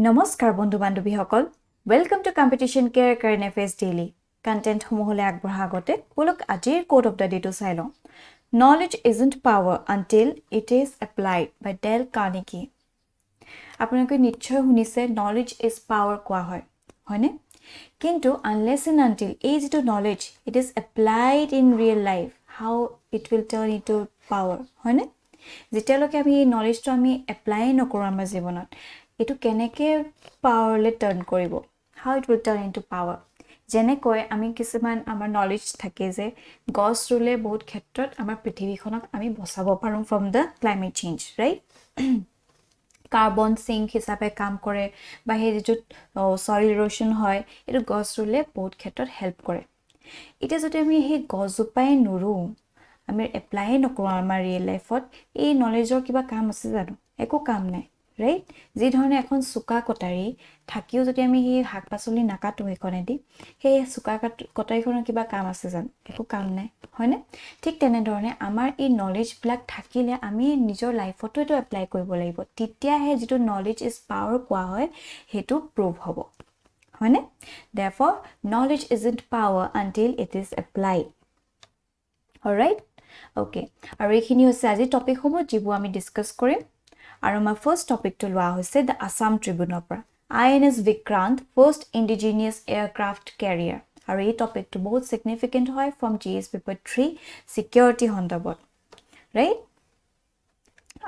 নমস্কাৰ বন্ধু বান্ধৱীসকল welcome to competition care current affairs daily content সমূহলে আগবঢ়া আগতে পুলক আজিৰ কোট অফ দা ডে টু চাই লওঁ knowledge isn't power until it is applied by Dale Carnegie আপোনালোকে নিশ্চয় শুনিছে knowledge is power কোৱা হয় হয়নে কিন্তু unless and until এই যেটো knowledge it is applied in real life how it will turn into power হয়নে যেতিয়ালৈকে আমি এই knowledgeটো আমি এপ্লাই নকৰো আমাৰ জীৱনত এটো কেনেকে পাৱাৰলে টাৰ্ন কৰিব how it will turn into power যেনে কয় আমি কিছুমান আমাৰ নলেজ থাকে যে গছ ৰুলে বহুত ক্ষেত্ৰত আমাৰ পৃথিৱীখনক আমি বচাব পাৰোঁ from the climate change right carbon sink হিচাপে কাম কৰে বা হে যেটো সয়েল ইৰোশন হয় এটো গছ ৰুলে বহুত ক্ষেত্ৰত হেল্প কৰে এটা যদি আমি হে গছজোপাই নুৰু আমি এপ্লাই নকৰো আমাৰ ৰিয়েল লাইফত এই নলেজৰ কিবা কাম আছে জানো একো কাম নাই right যি ধৰণে এখন সুকা কটাৰী থাকিও যদি আমি হি হাক পাচলি নাকাটো এখনেদি হে সুকা কটাৰীখনৰ কিবা কাম আছে জান একো কাম নাই হয়নে ঠিক তেনে ধৰণে আমাৰ এই নলেজ ব্লক থাকিলে আমি নিজৰ লাইফতো এটো এপ্লাই কৰিব লাগিব তেতিয়া হে যেটো নলেজ ইজ পাৱাৰ কোৱা হয় হেতু প্ৰুভ হ'ব হয়নে therefore knowledge isn't power until it is applied alright okay আৰু এইখিনি হৈছে আজি টপিক হ'ব যিবো আমি ডিসকাস কৰিম আৰু আমাৰ ফাৰ্স্ট টপিকটো লোৱা হৈছে the Assam Tribune পৰা INS Vikrant first indigenous aircraft carrier আৰু এই টপিকটো বহুত significant হয় from GS paper 3 security সন্দৰ্ভত right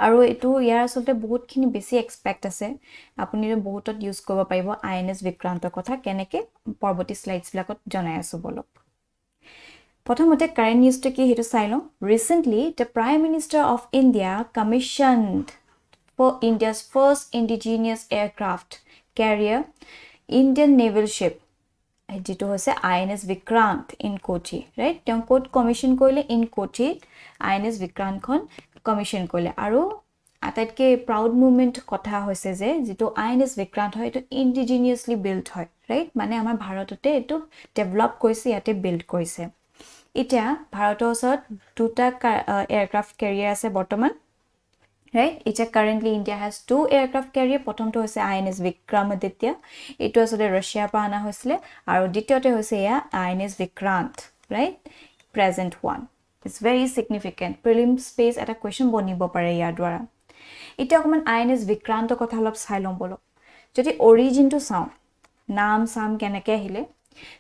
আৰু এটো ইয়াৰ আসলতে বহুতখিনি বেছি এক্সপেক্ট আছে আপুনি বহুতত ইউজ কৰিব পাৰিব INS Vikrantৰ কথা কেনেকে পৰৱৰ্তী স্লাইডছ বিলাকত জনাই আছো বলক প্ৰথমতে কাৰেন্ট নিউজটো কি হেতু চাই লওঁ recently the prime minister of India commissioned for India's first indigenous aircraft carrier Indian naval ship যেটো হৈছে INS Vikrant in Kochi right তেওঁ কোড কমিশন কৰিলে in Kochi INS Vikrant খন কমিশন কৰিলে আৰু আটাইতকে প্ৰাউড মোমেন্ট কথা হৈছে যে যেটো INS Vikrant হয় এটো indigenously built হয় right মানে আমাৰ ভাৰততে এটো ডেভেলপ কৰিছে ইয়াতে বিল্ড কৰিছে এটা ভাৰতৰ ওচৰত দুটা এয়াৰক্ৰাফট কেৰিয়াৰ আছে বৰ্তমান right it's currently India has two aircraft carrier প্ৰথমটো হৈছে INS Vikramaditya এটো আসলে ৰাছিয়াৰ পৰা আনা হৈছিল আৰু দ্বিতীয়তে হৈছে ইয়া INS Vikrant right present one it's very significant prelim space এটা কোৱেশ্চন বনিব পাৰে ইয়াৰ দ্বাৰা এটা অকমান INS Vikrantৰ কথা অলপ চাই লম বলো যদি অৰিজিনটো চাও নাম সাম কেনেকে আহিলে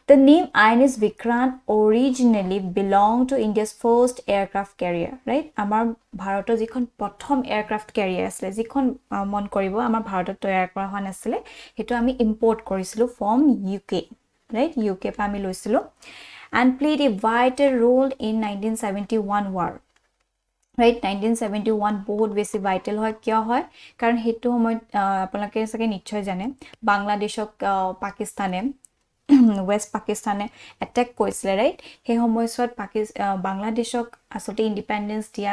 The name INS Vikrant originally belonged to India's first aircraft carrier, right? Amar Bharator jikhon prothom aircraft carrier asle jikhon mon koribo amar Bharator toyar kora hon asle hetu ami import korisilu from UK, right? UK pa ami loisilu and played a vital role in 1971 war. Right 1971 বহুত বেছি vital হয় কিয় হয় কাৰণ হেতু সময় আপোনালোকে সকে নিশ্চয় জানে বাংলাদেশক পাকিস্তানে West Pakistane attack কৰিছিল right হে সময়ছত বাংলাদেশক আসলে ইন্ডিপেন্ডেন্স দিয়া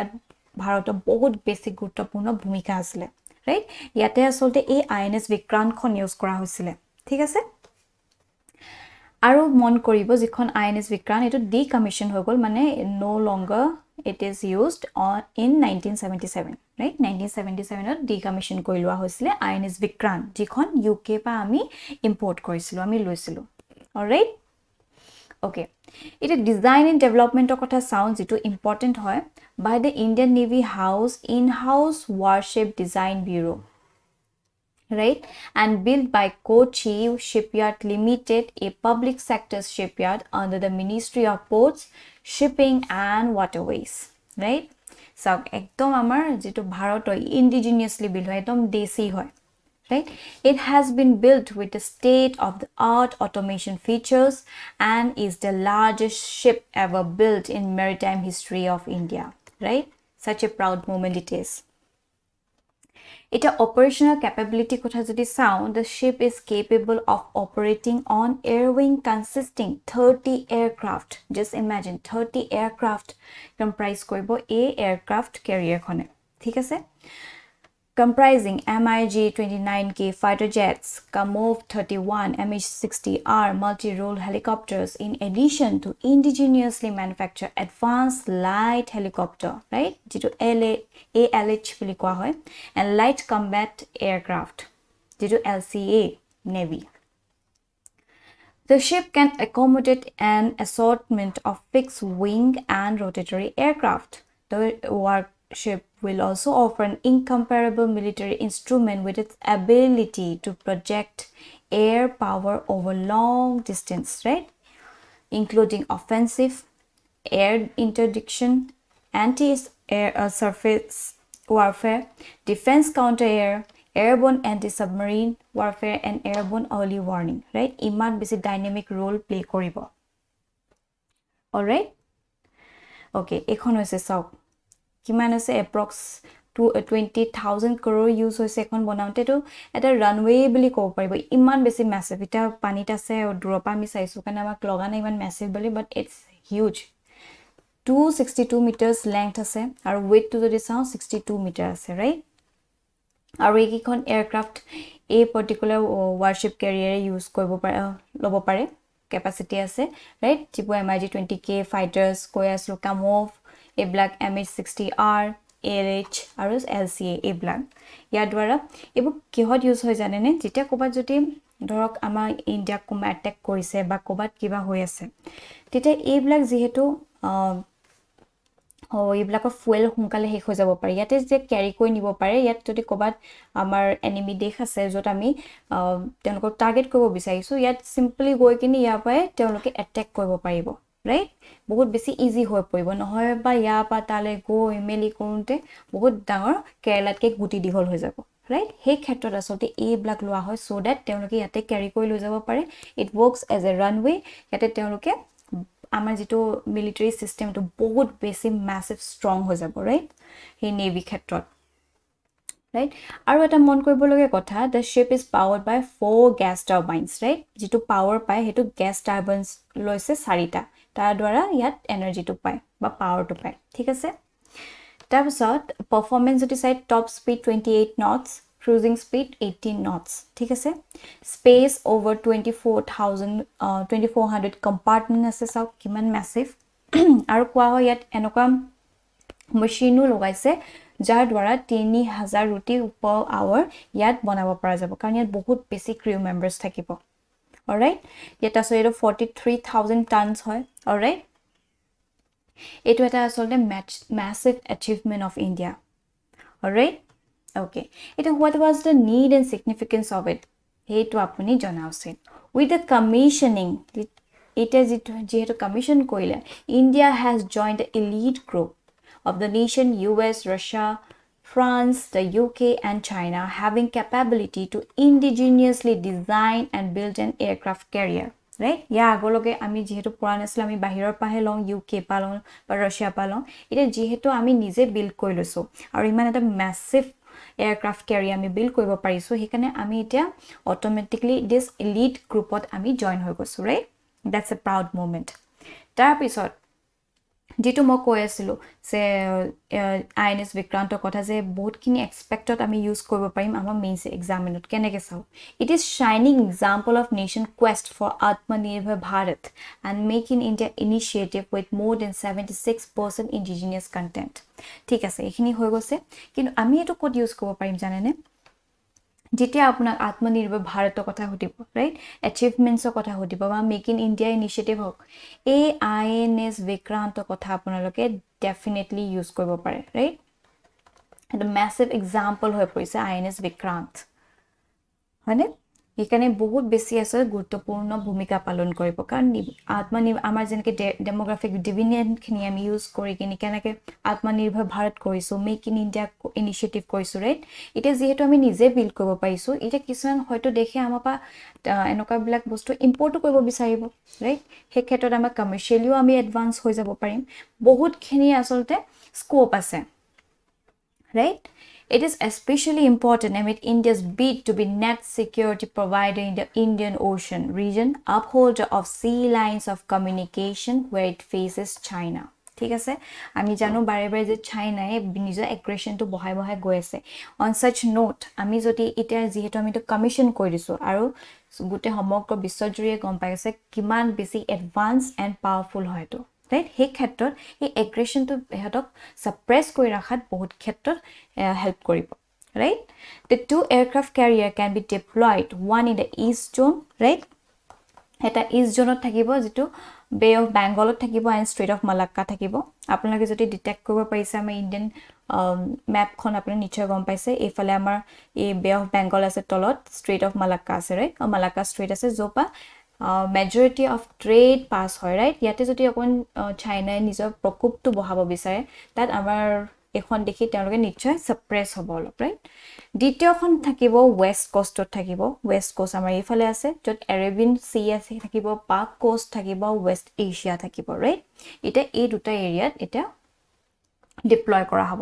ভাৰতৰ বহুত বেছি গুৰুত্বপূৰ্ণ ভূমিকা আছিল right ইয়াতে আসলে এই INS Vikrant খন ইউজ কৰা হৈছিল ঠিক আছে আৰু মন কৰিব যিখন INS Vikrant এটো ডিকমিশন হৈ গল মানে no longer it is used in 1977 right 1977 to decommission কৰি লোৱা হৈছিল INS Vikrant যিখন UK পা আমি ইম্পৰ্ট কৰিছিলো আমি লৈছিলো alright okay it is design and development of kotha sound যেটো important হয় by the Indian Navy house in-house warship design bureau right and built by Kochi Shipyard Limited a public sector shipyard under the Ministry of Ports Shipping and Waterways right so ekdom amar যেটো ভাৰতৰ indigenously built হয় একদম দেশী হয় right it has been built with the state of the art automation features and is the largest ship ever built in maritime history of India right such a proud moment it is ita operational capability kotha jodi sound the ship is capable of operating on air wing consisting 30 aircraft just imagine 30 aircraft comprise koribo a aircraft carrier khone thik ase comprising MiG-29K fighter jets, Kamov 31, MH-60R multi-role helicopters in addition to indigenously manufactured advanced light helicopter, right? Jito ALH বুলি কোৱা হয় and light combat aircraft. যেটো LCA Navy. The ship can accommodate an assortment of fixed wing and rotatory aircraft. The warship will also offer an incomparable military instrument with its ability to project air power over long distance, right? Including offensive, air interdiction, anti-air surface warfare, defense counter-air, airborne anti-submarine warfare, and airborne early warning, right? Iman basi dynamic role play koribo. Alright? Okay, ekhon hoise sauk. Kiman ase approx 20,000 crore use hoise ekhon bonaute to eta runway bili ko paribo. Iman basi massive. Ita panit ase dropa mi saisu kana amak loga na iman massive bili, but it's huge. 262 meters length ase aru weight to jodi sao 62 meters ase, right? Aru ekikon aircraft a particular warship carrier use koribo pare lobo pare capacity ase, right? Tipo MiG-20K fighters koyas Kamov a black MH-60R ALH aru LCA a black ya dwara ebu kihot use hoy jane ne jetia kobat jodi ধৰক আমাৰ India কোম attack কৰিছে বা কোবাত কিবা হৈ আছে তেতিয়া এই ব্লাক যেহেতু এইবিলাকৰ ফুয়েল সোনকালে শেষ হৈ যাব পাৰে ইয়াতে যে ক্যাৰি কৰি নিব পাৰে ইয়াত যদি কোবাত আমাৰ এনিমি দেশ আছে যত আমি তেওঁলোকক টাৰ্গেট কৰিব বিচাৰিছো ইয়াত সিম্পলি গৈ কিনি ইয়া পায় তেওঁলোকে অ্যাটাক কৰিব পাৰিব ৰাইট বহুত বেছি ইজি হৈ পৰিব নহয় বা ইয়া পা তালে গৈ মেলি কৰোতে বহুত ডাঙৰ কেৰালাতকে গুটি দিহল হৈ যাব right he ক্ষেত্ৰত আসলতে এই ব্লাক লোৱা হয় so that তেওঁলোকে ইয়াতে ক্যাৰি কৰি লৈ যাব পাৰে it works as a runway ইয়াতে তেওঁলোকে আমাৰ যেটো মিলিটাৰী সিস্টেম তো বহুত বেছি massive strong হৈ যাব right হে নেভি ক্ষেত্ৰত right আৰু এটা মন কৰিব লগা কথা the ship is powered by 4 gas turbines right যেটো পাৱাৰ পায় হেতু gas turbines লৈছে 4টা তাৰ দ্বাৰা ইয়াত এনাৰ্জি তো পায় বা পাৱাৰ তো পায় ঠিক আছে তাৰপিছত performance যদি চাই top speed 28 knots cruising speed 18 knots ঠিক আছে space over 2400 compartment আছে সব কিমান massive আৰু কোৱা হয় ইয়াত এনেকুৱা মেচিনো লগাইছে যাৰ দ্বাৰা 3000 ৰুটি per hour ইয়াত বনাব পৰা যাব কাৰণ ইয়াত বহুত বেছি crew members থাকিব alright ইয়াত আছে 43000 tons হয় alright It was a massive achievement of India. Alright? Okay. What was the need and significance of it? Hey to apuni janausin. With the commissioning, it is commission koile. India has joined the elite group of the nation US, Russia, France, the UK and China having capability to indigenously design and build an aircraft carrier. Right? Yeah, agologe ami jehetu puran asle ami bahiror pahe long UK palon ba Russia palon ite jehetu ami nije build koi loso aru iman eta massive aircraft carrier ami build koibo pariso hekane ami eta automatically this elite groupot ami join hoy gosu right that's a proud moment tar pisot যেটো মই কৈ আছিল সে INS বিক্ৰান্তৰ কথা যে বহুতখিনি এক্সপেক্টত আমি use কৰিব পাৰিম আমাৰ মেইনছ এক্সামিনত কেনেকে চাও it is shining example of nation quest for Aatmanirbhar Bharat and make in India initiative with more than 76% indigenous content ঠিক আছে এখিনি হৈ গৈছে কিন্তু আমি এটো কোড ইউজ কৰিব পাৰিম জানেনে যেতিয়া আপোনাক আত্মনিৰ্ভৰ ভাৰতৰ কথা হতিব ৰাইট এচিভমেন্টছৰ কথা হতিব বা মেক ইন ইণ্ডিয়া ইনিশিয়েটিভ হক এই আইএনএস বিক্ৰান্তৰ কথা আপোনালোকে ডেফিনেটলি ইউজ কৰিব পাৰে ৰাইট এটা ম্যাসিভ এক্সাম্পল হৈ পৰিছে আইএনএস বিক্ৰান্ত হয়নে এখানে বহুত বেছি আছে গুৰুত্বপূৰ্ণ ভূমিকা পালন কৰিব কাৰণ আমাৰ যেনেকে ডেমোগ্ৰাফিক ডিভিডেন্ড খিনি আমি ইউজ কৰি কিনে কেনেকে আত্মনিৰ্ভৰ ভাৰত কৰিছো মেক ইন ইণ্ডিয়া ইনিশিয়েটিভ কৰিছো ৰাইট এটা যেহেতু আমি নিজে বিল্ড কৰিব পাৰিছো এটা কিছুমান হয়তো দেখে আমাপা এনেকুৱা বিলাক বস্তু ইম্পৰ্ট কৰিব বিচাৰিব ৰাইট হে ক্ষেত্ৰত আমাৰ কমাৰ্শিয়ালিও আমি এডভান্স হৈ যাব পাৰিম বহুত খিনি আসলতে স্কোপ আছে right It is especially important amid India's bid to be net security provider in the Indian Ocean region, upholder of sea lines of communication where it faces China. ঠিক আছে আমি জানো বাৰে বাৰে যে চাইনাই নিজৰ এগ্ৰেশনটো বহাই বহাই গৈ আছে on such note আমি যদি এটা যেহেতু আমি তো কমিশন কৰি দিছো আৰু গুটে সমগ্ৰ বিশ্বজুৰিয়ে গম পাইছে কিমান বেছি এডভান্স এণ্ড পাৱাৰফুল হয়তো right he ক্ষেত্ৰত এই এগ্ৰেশনটো হেতক সাপ্ৰেস কৰি ৰাখাত বহুত ক্ষেত্ৰত হেল্প কৰিব right? The two aircraft carrier can be deployed, one in the east zone, right? এটা ইষ্ট জোনত থাকিব যেটো বে অফ বেংগলত থাকিব এণ্ড ষ্ট্ৰেইট অফ মালাক্কা থাকিব আপোনালোকে যদি ডিটেক্ট কৰিব পাৰিছে আমাৰ ইণ্ডিয়ান মেপখন আপুনি নিশ্চয় গম পাইছে এইফালে আমাৰ এই বে অফ বেংগল আছে তলত ষ্ট্ৰেইট অফ মালাক্কা আছে ৰাইট মালাক্কা ষ্ট্ৰেইট আছে য'পা মেজৰিটি অফ ট্ৰেড পাছ হয় ৰাইট ইয়াতে যদি অকণ চাইনাই নিজৰ প্ৰকোপটো বঢ়াব বিচাৰে তাত আমাৰ এখন দেখি তেওঁলোকে নিশ্চয় সাপ্ৰেছ হ'ব অলপ ৰাইট দ্বিতীয়খন থাকিব ওয়েষ্ট কোষ্টত থাকিব ওয়েষ্ট কোষ্ট আমাৰ এইফালে আছে য'ত এৰেবিয়ান সি আছে থাকিব পাক কোষ্ট থাকিব ওয়েষ্ট এছিয়া থাকিব ৰাইট এটা এই দুটা এৰিয়াত এটা ডিপ্লয় কৰা হ'ব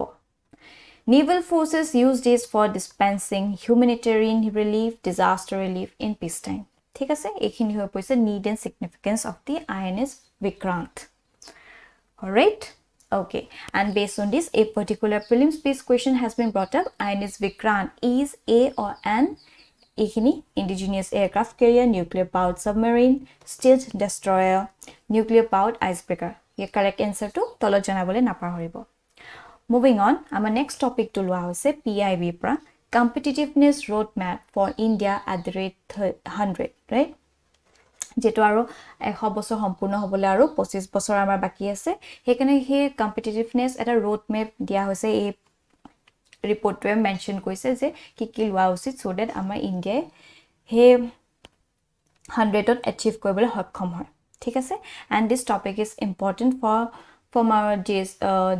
naval forces use this for dispensing humanitarian relief disaster relief in peacetime ঠিক আছে এইখিনি হৈ পৰিছে need and significance of the INS Vikrant alright okay and based on this a particular prelims based question has been brought up INS Vikrant is a or an ekhini indigenous aircraft carrier nuclear powered submarine stealth destroyer nuclear powered icebreaker ye correct answer to tolo janabole napahoribo moving on our next topic to lua hoise PIB pra competitiveness roadmap for India at the rate 100 right যেটো আৰু 100 বছৰ সম্পূৰ্ণ হ'বলে আৰু 25 বছৰ আমাৰ বাকি আছে হেকনে হে কম্পিটিটিভনেস এটা ৰোড মেপ দিয়া হৈছে এই ৰিপৰ্টটোৱে মেনশন কৰিছে যে কি লোৱা উচিত সো দ্যাট আমাৰ ইন্ডিয়াই হে 100 ত এচিভ কৰিবলৈ সক্ষম হয় ঠিক আছে and this topic is important from our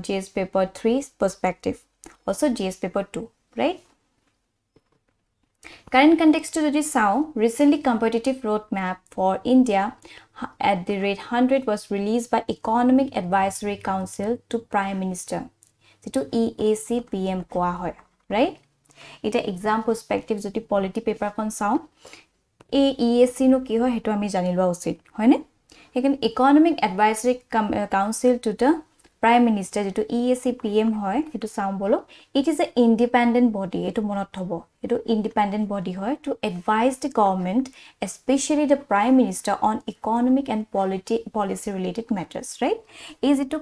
GS paper 3 perspective also GS paper 2 right current context to the sound recently competitive roadmap for India at the rate 100 was released by Economic Advisory Council to Prime Minister to EACPM koa hoy right eta exam perspective joti polity paper kon sound EAC no ki hoy hetu ami janilwa usit hoy ne ekan Economic Advisory Council to the Prime Minister যেটো EACPM হয় এটো সাম বলো it is a independent body এটো মনত থবো এটো independent body হয় to advise the government especially the Prime Minister on economic and policy related matters right is it to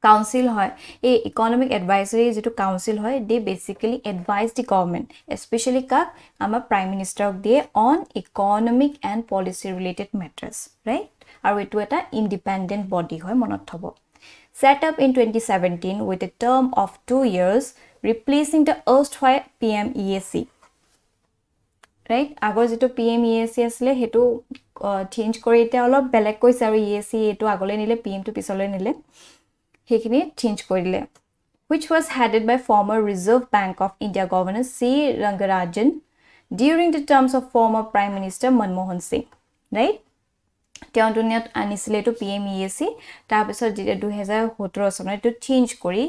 council hoy a economic advisory যেটো council hoy they basically advise the government especially ka ama prime minister de on economic and policy related matters right আৰু এটো এটা independent body হয় মনত থব set up in 2017 with a term of 2 years replacing the erstwhile PMEAC right আগৰ যেটো PMEAC আছিল হেতু চেঞ্জ কৰি এটা অলপ বেলেগ কৈছে আৰু EAC এটো আগলৈ নিলে PM টো পিছলৈ নিলে হেখিনি চেঞ্জ কৰিলে which was headed by former Reserve Bank of India Governor C Rangarajan during the terms of former Prime Minister Manmohan Singh right তেওঁ দুনিয়াত আনিছিলে তো PMEAC তাৰ পিছত 2017 চনত তো চেঞ্জ কৰি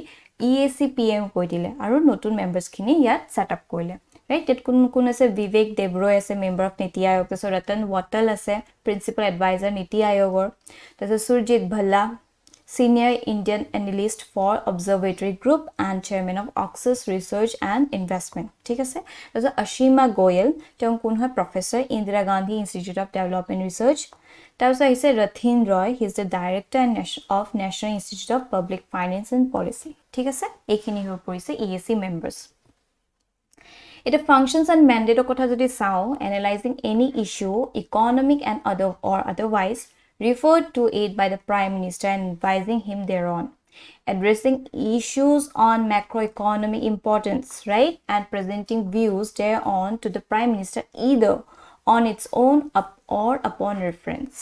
EACPM কৈ দিলে আৰু নতুন মেম্বাৰছ খিনি ইয়াত সেট আপ কৰিলে right it কোন আছে বিবেক দেবৰয় আছে মেম্বাৰ অফ নীতি আয়োগ আছে ৰতন ওয়াটাল আছে প্ৰিন্সিপাল এডভাইজাৰ নীতি আয়োগৰ তাৰপিছত Surajit Volga senior Indian analyst for observatory group and chairman of Oxus Research and Investment ঠিক আছে তাৰপিছত অসীমা গোয়েল তেওঁ কোন হয় professor Indira Gandhi institute of development research তাৰপিছত হৈছে Rathin Roy he is the director of national institute of public finance and policy ঠিক আছে এইখিনি হৈ পৰিছে EAC members It functions and mandate kotha jodi sao analyzing any issue economic and otherwise referred to it by the Prime Minister and advising him thereon addressing issues on macroeconomic importance right and presenting views thereon to the Prime Minister either on its own or upon reference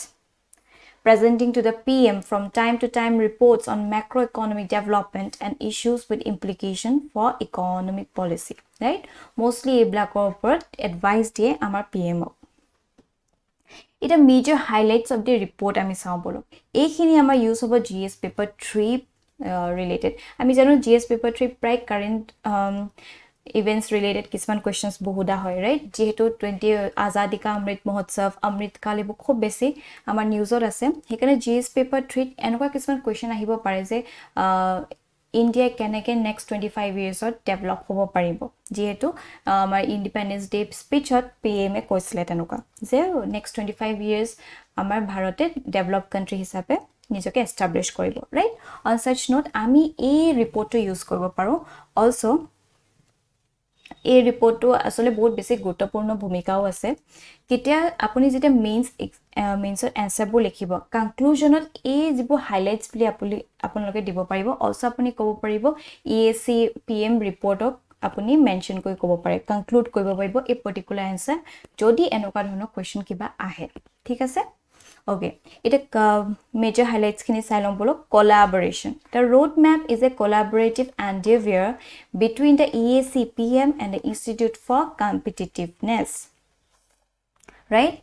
presenting to the PM from time to time reports on macroeconomic development and issues with implication for economic policy right mostly a black corporate advice die amar PMO it a major highlights of the report ami sao bolo ekhini amar use of GS paper 3 related ami jano GS paper 3 pray current events related kisman questions bohuda hoy right jehetu 20 azadi ka amrit mahotsav amrit kal ebu khub besi amar newsor ase hekane GS paper 3 enokwa kisman question ahibo pare je India keneke next 25 years ot develop hobo paribo jehetu amar independence day speech ot PM e koisile tenoka je next 25 years amar bharote developed country hisabe nijoke establish koribo right on such note ami ei report to use koribo paro also এই ৰিপৰ্টটো আসলে বহুত বেছি গুৰুত্বপূৰ্ণ ভূমিকাও আছে কেতিয়া আপুনি যেতিয়া মেইনছৰ এনসাৰবোৰ লিখিব কনক্লুজনত এই যিবোৰ হাইলাইটস বুলি আপোনালোকে দিব পাৰিব অলসো আপুনি ক'ব পাৰিব ইএসি পিএম ৰিপৰ্টক আপুনি মেনশন কৰি ক'ব পাৰে কনক্লুড কৰিব পাৰিব এই পাৰ্টিকুলাৰ এনসাৰ যদি এনেকুৱা ধৰণৰ কোৱেশ্চন কিবা আহে ঠিক আছে Okay, it a major highlights kini silom bolo collaboration. The roadmap is a collaborative endeavor between the EAC PM and the Institute for Competitiveness. Right?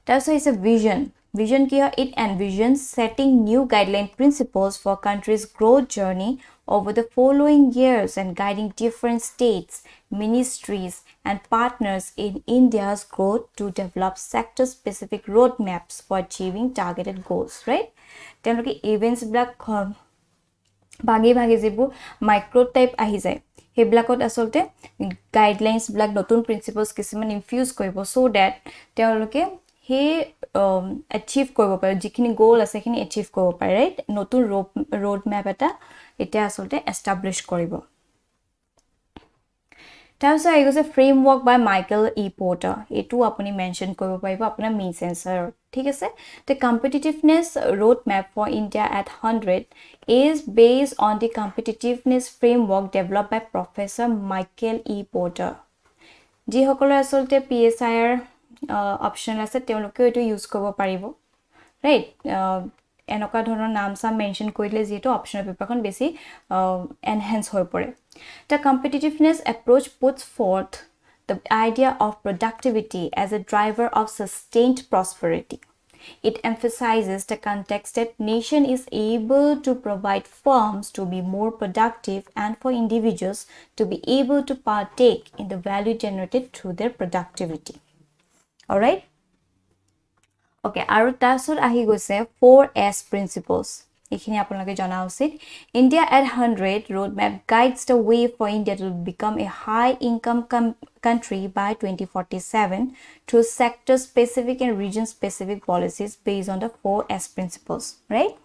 That's why it's a vision. Vision kia it envisions setting new guideline principles for countries' growth journey over the following years and guiding different states, ministries, and partners in India's growth to develop sector-specific roadmaps for achieving targeted goals, right? Then look at events black bagi jibu micro type ahi jay. He blackot asolte guidelines black notun principles kisiman infuse koibo so that they look he achieve koibo pare jikhini goal ase khini achieve koibo pare right notun road map eta eta asolte establish koribo তাৰপিছত আহি গৈছে framework বাই Michael ই porter এটো আপুনি mention কৰিব পাৰিব আপোনাৰ main সেন্সৰ ঠিক আছে the competitiveness roadmap for India at 100 is based on the competitiveness framework developed by Professor Michael E. Porter যি সকলে আসলতে PSIR অপশন আছে তেওঁলোকে এটো ইউজ কৰিব পাৰিব ৰাইট এনেকুৱা ধৰণৰ নাম সাম মেনশন কৰিলে যেটো অপশনাল পেপাৰখন বেছি এনহান্স হৈ পৰে The competitiveness approach puts forth the idea of productivity as a driver of sustained prosperity. It emphasizes the context that nation is able to provide firms to be more productive and for individuals to be able to partake in the value generated through their productivity. All right? Okay, aru tasur ahi goise 4S principles. Ekhini apnaloke jana usit India at 100 roadmap guides the way for India to become a high income country by 2047 through sector specific and region specific policies based on the 4S principles right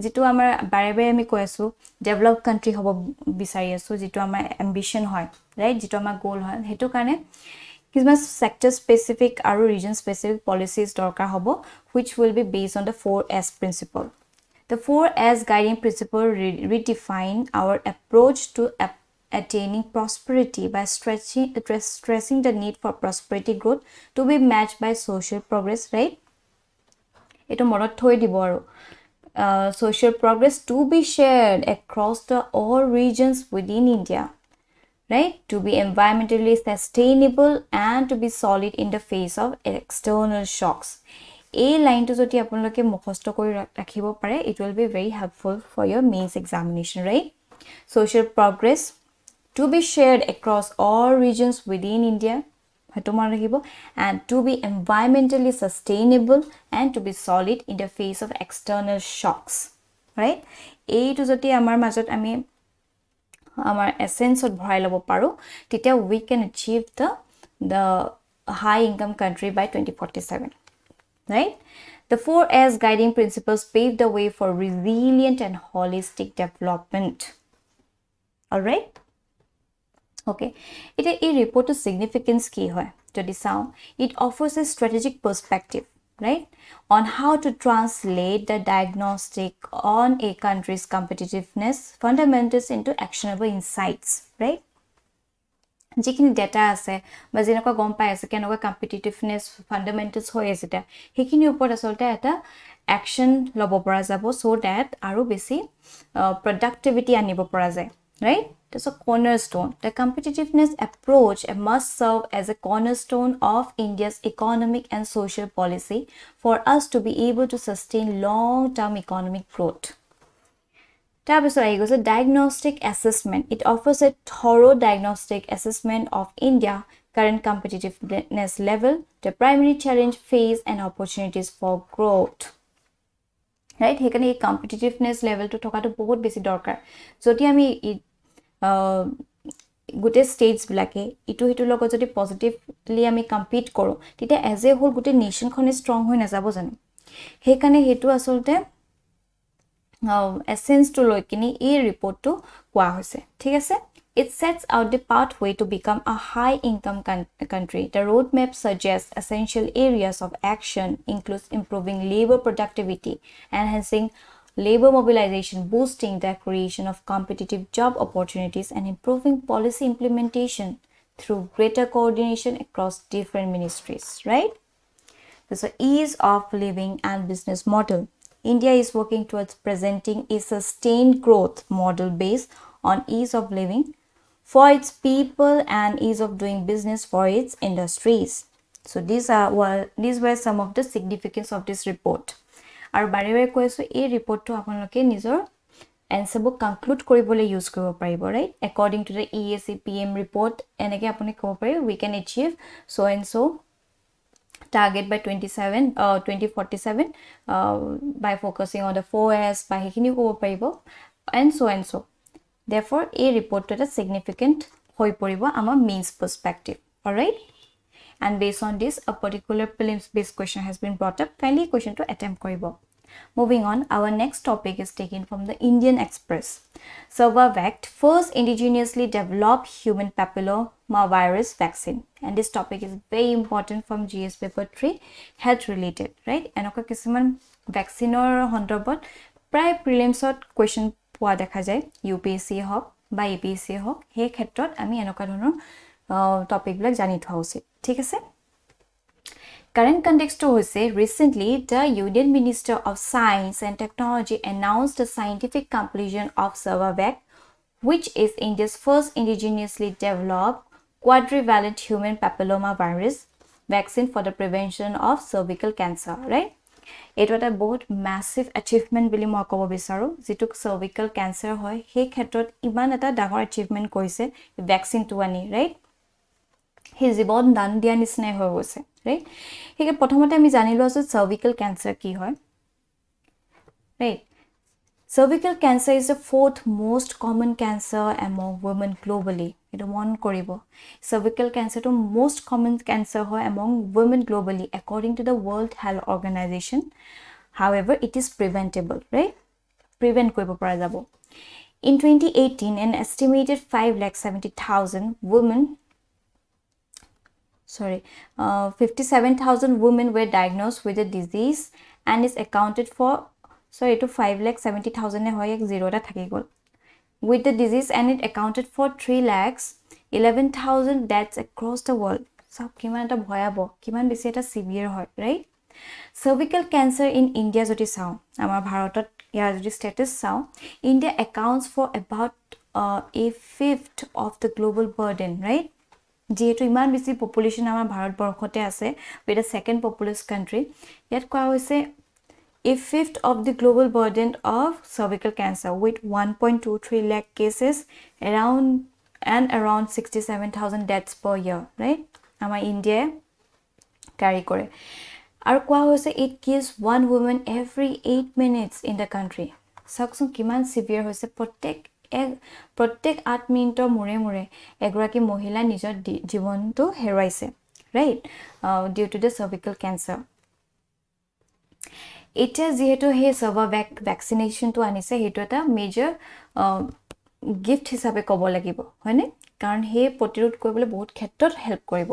jitu amar bare bare ami koi asu developed country hobo bisari asu jitu amar ambition hoy right jitu amar goal hoy hetu kane kisma sector specific aru region specific policies dorkar hobo which will be based on the 4S principle. The 4S guiding principle redefine our approach to attaining prosperity by stressing the need for prosperity growth to be matched by social progress, right? Ito monot thoi dibo aru social progress to be shared across the all regions within India, right? To be environmentally sustainable and to be solid in the face of external shocks. A line to joti apunloke mukhosto kori rakhibo pare it will be very helpful for your mains examination right social progress to be shared across all regions within India hetu man rakhibo and to be environmentally sustainable and to be solid in the face of external shocks right a to joti amar majot ami amar essence ot bharai lobo paru titia we can achieve the high income country by 2047 right the 4S guiding principles pave the way for resilient and holistic development all right okay it a report of significance ki hoy jodi sao it offers a strategic perspective right on how to translate the diagnostic on a country's competitiveness fundamentals into actionable insights right যিখিনি data আছে বা যেনেকুৱা গম পাই আছে কেনেকুৱা competitiveness fundamentals হৈ আছে তা হেখিনি ওপৰত আসলতে এটা অ্যাকশন লব পৰা যাব সো দ্যাট আৰু বেছি প্ৰডাক্টিভিটি আনিব পৰা যায় right that's a cornerstone the competitiveness approach must serve as a cornerstone of India's economic and social policy for us to be able to sustain long term economic growth. Tabisor ahi goise diagnostic assessment. It offers a thorough diagnostic assessment of India current competitiveness level, the primary challenge phase and opportunities for growth. Right? Hekane ei competitiveness level to thoka to bahut besi dorkar. Jodi ami gote states bilake itu hitu logot jodi positively ami compete koro tite as a whole gote nation khone strong hoi na jabo janu. Hekane hetu asolte essence to loi kini এই ৰিপৰ্টটো কোৱা হৈছে ঠিক আছে It sets out the pathway to become a high-income country. The roadmap suggests essential areas of action includes improving labor productivity, enhancing labor mobilization, boosting the creation of competitive job opportunities, and improving policy implementation through greater coordination across different ministries, right? So ease of living and business model. India is working towards presenting a sustained growth model based on ease of living for its people and ease of doing business for its industries. So these were some of the significance of this report. আৰু বাৰে বাৰে কৈছো এই ৰিপৰ্টটো আপোনালোকে নিজৰ এনসাৰবোৰ conclude কৰিবলৈ use কৰিব পাৰিব, right? According to the ESE PM report এনেকৈ আপুনি ক'ব পাৰিব we can achieve so and so target by 2047 by focusing on the 4S by সেইখিনি ক'ব পাৰিব and so. Therefore, a report to the significant hoi poribo ama means perspective. Alright? And based on this, a particular prelims based question has been brought up. Kindly question to attempt koribo. Moving on, our next topic is taken from the Indian Express. Cervical, first indigenously developed human papilloma virus vaccine. And this topic is very important from GS paper 3, health related, right? Enoka kisuman vaccine or hondrobot, prior prelims question পোৱা দেখা যায় UPSC হক বা APSC হক হে ক্ষেত্ৰত আমি এনেকা ধৰণৰ topic বিলাক জানি থোৱা উচিত ঠিক আছে Current context to hoise recently the Union Minister of Science and Technology announced the scientific completion of Cervical, which is India's first indigenously developed quadrivalent human papilloma virus vaccine for the prevention of cervical cancer, right? It was a both massive achievement বুলি মই ক'ব বিচাৰো যেটো cervical cancer হয় সেই ক্ষেত্ৰত ইমান এটা ডাঙৰ achievement কৰিছে ভ্যাকচিন টো আনি ৰাইট হি জীৱন দান দিয়া নিচিনাই হৈ গৈছে ৰাইট হেকে প্ৰথমতে আমি জানিলো আছে cervical cancer কি হয় right cervical cancer is the fourth most common cancer among women globally. It one koribo. Cervical cancer to most common cancer ho among women globally according to the World Health Organization. However, it is preventable, right? Prevent koribo para jabo. In 2018, an estimated 570,000 women 57,000 women were diagnosed with the disease and is accounted for to 5,70,000 hoy ek zero ta thaki gol with the disease and it accounted for 3,11,000 deaths across the world. So kiman eta bhoyabo kiman besi eta severe hoy, right? Cervical cancer in India jodi sao amar bharatot ya jodi status sao India accounts for about a fifth of the global burden, right? যেহেতু ইমান বেছি population আমাৰ ভাৰতবৰ্ষতে আছে with the second populous country yet কোৱা হৈছে a fifth of the global burden of cervical cancer with 1.23 lakh cases around 67,000 deaths per year, right? Ama India carry kore aru kwa hoise it kills one woman every 8 minutes in the country. Saksun kiman severe hoise প্ৰত্যেক 8 মিনিটৰ মুৰে মুৰে এগৰাকী মহিলা নিজৰ জীৱনটো হেৰুৱাইছে, right? Due to the cervical cancer. এটা যেহেতু হে Cervical vaccination to আনিছে হেতু এটা মেজৰ গিফট হিচাপে ক'ব লাগিব হয়নে কাৰণ হে প্ৰতিৰোধ কৰিবলৈ বহুত ক্ষেত্ৰত হেল্প কৰিব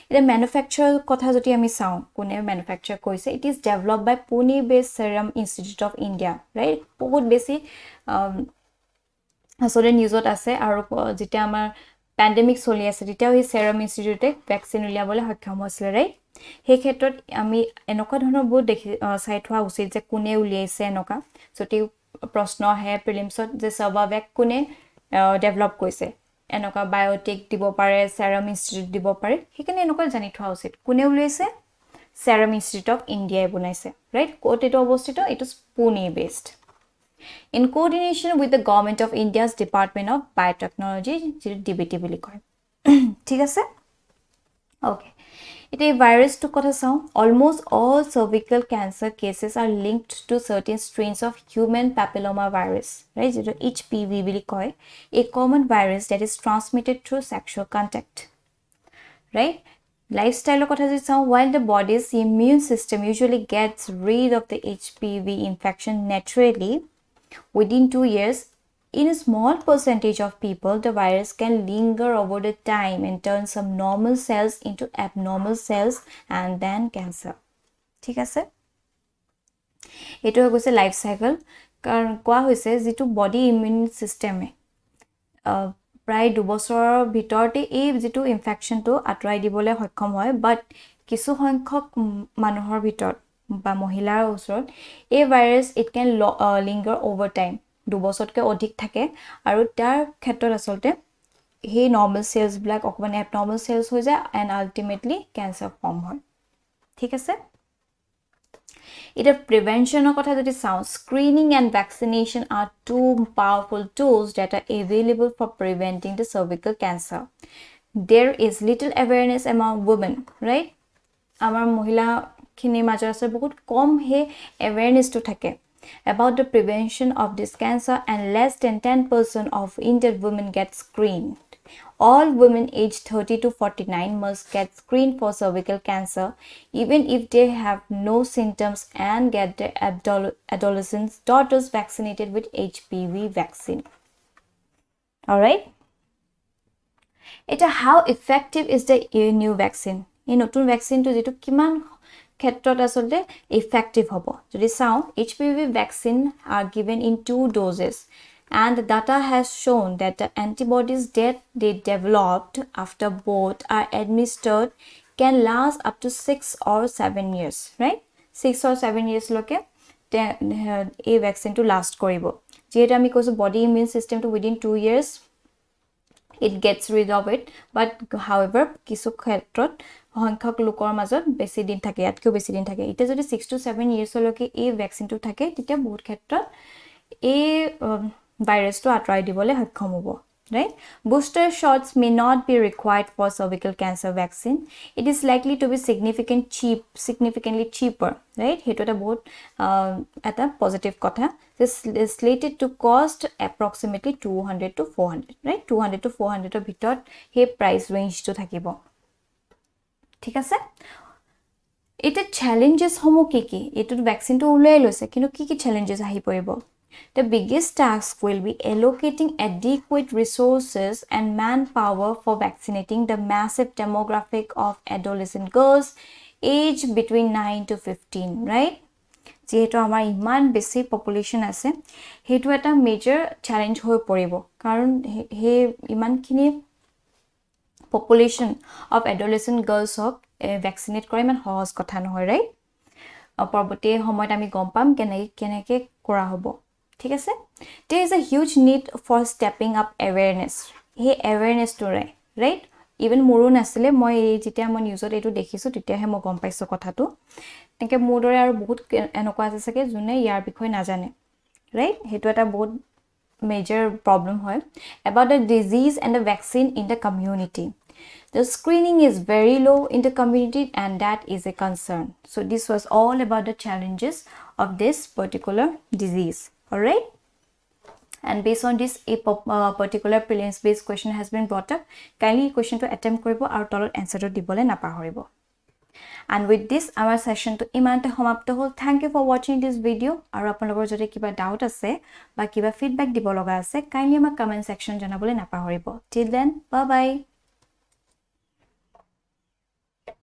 এটা ম্যানুফ্যাকচাৰ কথা যদি আমি চাও কোনে ম্যানুফ্যাকচাৰ কৰিছে it is developed by Pune based serum institute of India right বহুত বেছি আসলে নিউজত আছে আৰু যেতিয়া আমাৰ পেণ্ডেমিক চলি আছে তেতিয়াও এই সেৰাম ইনষ্টিটিউটে ভ্যাকচিন উলিয়াবলৈ সক্ষম হৈছিল ৰাইট হে ক্ষেত্ৰত আমি এনেকুৱা ধৰণৰ বহুত দেখি চাই থোৱা উচিত যে কোনে উলিয়াইছে এনেকুৱা যদি প্ৰশ্ন আহে প্ৰিলিমছত যে Cervical কোনে ডেভেলপ কৰিছে এনেকুৱা বায়োটেক দিব পাৰে সেৰাম ইনষ্টিটিউট দিব পাৰে হেকনে এনেকুৱা জানি থোৱা উচিত কোনে উলিয়াইছে সেৰাম ইনষ্টিটিউট অফ ইণ্ডিয়াই বনাইছে ৰাইট কোট এটো অৱস্থিত it is Pune based in coordination with the government of India's Department of Biotechnology DBT বুলি কয় ঠিক আছে okay it a virus to kotha sao almost all cervical cancer cases are linked to certain strains of human papilloma virus, right? HPV বুলি কয় a common virus that is transmitted through sexual contact, right? Lifestyle kotha jodi sao while the body's immune system usually gets rid of the HPV infection naturally within 2 years in a small percentage of people, the virus can linger over the time and turn some normal cells into abnormal cells and then cancer. ঠিক আছে এটো হৈ গৈছে life cycle কাৰণ কোৱা হৈছে যেটো body immune সিস্টেমে প্ৰায় 2 বছৰৰ ভিতৰতে এই যেটো ইনফেকশনটো আতৰাই দিবলৈ সক্ষম হয় বাট কিছু সংখ্যক মানুহৰ ভিতৰত বা মহিলাৰ ওচৰত এই virus it can linger over time 2 বছৰতকৈ অধিক থাকে আৰু তাৰ ক্ষেত্ৰত আসলতে হে নৰ্মাল সেলস ব্ল্যাক অকমান এবনৰ্মাল সেলস হৈ যায় এন্ড আলটিমেটলি ক্যান্সাৰ ফৰ্ম হয় ঠিক আছে এটা প্ৰিভেনশনৰ কথা যদি চাও screening and vaccination are two powerful tools that are available for preventing the cervical cancer there is little awareness among women right আমাৰ মহিলা খিনি মাজত আছে বহুত কম হে awareness to থাকে about the prevention of this cancer and less than 10% of Indian women get screened. All women aged 30 to 49 must get screened for cervical cancer even if they have no symptoms and get their adolescent daughters vaccinated with HPV vaccine. Alright? Eta how effective is the new vaccine? In notun vaccine to jetu kiman ক্ষেত্ৰত আসলে effective হ'ব যদি চাও HPV vaccine are given in 2 doses and the data has shown that the antibodies that they developed after both are administered can last up to 6 or 7 years right 6 or 7 years loke a vaccine to last koribo jeta ami koso body immune system to within 2 years it gets rid of it but however kisu khetrot সংখ্যক লোকৰ মাজত বেছি দিন থাকে ইয়াতকৈ বেছি দিন থাকে এটা যদি 6 to 7 years লকে এই ভ্যাকসিনটো থাকে তেতিয়া বহুত ক্ষেত্ৰত এই ভাইৰাছটো আতৰাই দিবলৈ সক্ষম হ'ব right booster shots may not be required for cervical cancer vaccine it is likely to be significantly cheaper right হেতু এটা বহুত এটা পজিটিভ কথা this is slated to cost approximately 200 to 400 right 200 to 400 ৰ ভিতৰত হে প্ৰাইস ৰেঞ্জটো থাকিব ঠিক আছে এটা চ্যালেঞ্জেস হমো কি এটো ভ্যাকসিন তো উলাই লৈছে কিন্তু কি চ্যালেঞ্জেস আহি পৰিব the biggest task will be allocating adequate resources and manpower for vaccinating the massive demographic of adolescent girls aged between 9 to 15 right যেহেতু আমাৰ ইমান বেছি পপুলেশন আছে হেতু এটা মেজৰ চ্যালেঞ্জ হৈ পৰিব কাৰণ হে ইমানখিনি population of adolescent girls of vaccinate কৰা ইমান সহজ কথা নহয় right পৰৱৰ্তী সময়ত আমি গম পাম কেনেকে কৰা হ'ব ঠিক আছে there is a huge need for stepping up awareness হে awareness to right even মোৰো নাছিলে মই যেতিয়া মই নিউজত এটো দেখিছো তেতিয়াহে মই গম পাইছো কথাটো তেনেকে মোৰ দৰে আৰু বহুত এনেকুৱা আছে সকে যোনে ইয়াৰ বিষয় নাজানে right হেতু এটা বহুত major problem hoy about the disease and the vaccine in the community the screening is very low in the community and that is a concern so this was all about the challenges of this particular disease all right and based on this a particular prelims based question has been brought up kindly question to attempt koribo aru tolot answer to dibole na pahoribo and with this our session to imante samapto hol thank you for watching this video aru apnalogor jodi kiba doubt ase ba kiba feedback dibologa ase kindly ama comment section janabole na pahoribo till then bye bye